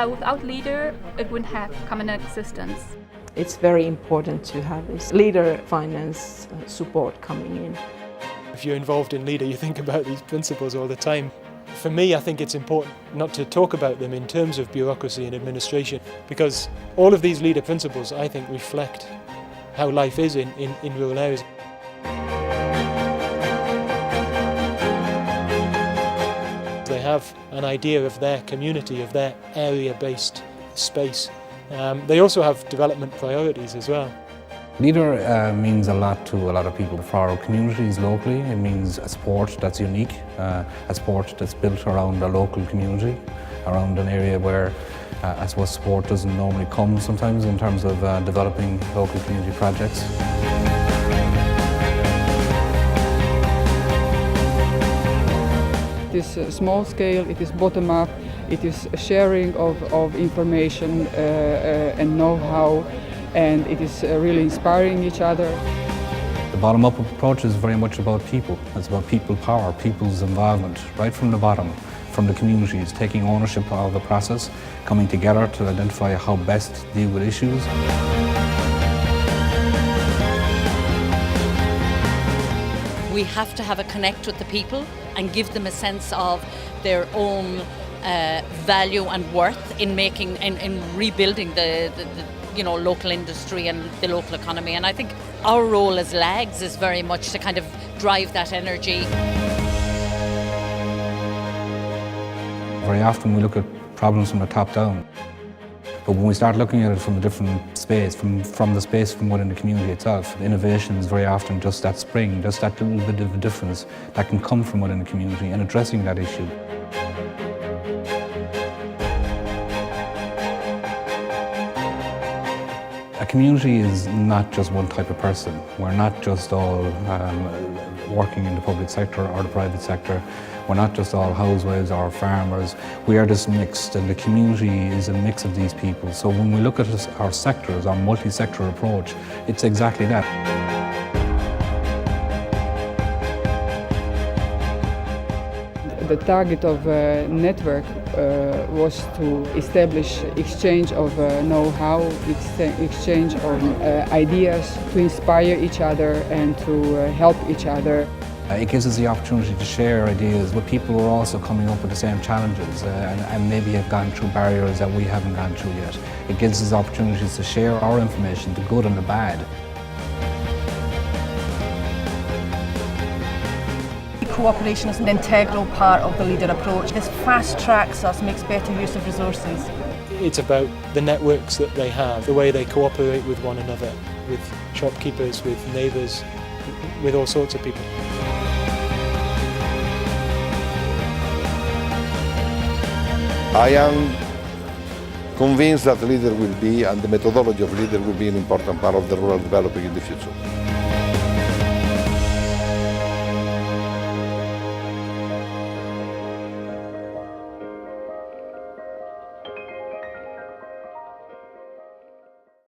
without leader, it wouldn't have common existence. It's very important to have this leader finance support coming in. If you're involved in leader, you think about these principles all the time. For me, I think it's important not to talk about them in terms of bureaucracy and administration, because all of these leader principles, I think, reflect how life is in rural areas. They have an idea of their community, of their area-based space. They also have development priorities as well. Leader means a lot to a lot of people. For our communities locally, it means a sport that's unique, a sport that's built around a local community, around an area where I suppose sport doesn't normally come sometimes in terms of developing local community projects. It is small scale, it is bottom up, it is sharing of information and know-how, and it is really inspiring each other. The bottom-up approach is very much about people. It's about people power, people's involvement, right from the bottom, from the communities, taking ownership of the process, coming together to identify how best to deal with issues. We have to have a connect with the people and give them a sense of their own value and worth in rebuilding the local industry and the local economy. And I think our role as LAGs is very much to kind of drive that energy. Very often we look at problems from the top down. But when we start looking at it from a different space, from the space from within the community itself, innovation is very often just that spring, just that little bit of a difference that can come from within the community and addressing that issue. A community is not just one type of person. We're not just all working in the public sector or the private sector. We're not just all housewives or farmers. We are just mixed, and the community is a mix of these people. So when we look at our sectors, our multi-sector approach, it's exactly that. The target of network was to establish exchange of know-how, exchange of ideas, to inspire each other and to help each other. It gives us the opportunity to share ideas with people who are also coming up with the same challenges and maybe have gone through barriers that we haven't gone through yet. It gives us opportunities to share our information, the good and the bad. Cooperation is an integral part of the leader approach. This fast tracks us, makes better use of resources. It's about the networks that they have, the way they cooperate with one another, with shopkeepers, with neighbours, with all sorts of people. I am convinced that leader will be, and the methodology of leader will be an important part of the rural development in the future.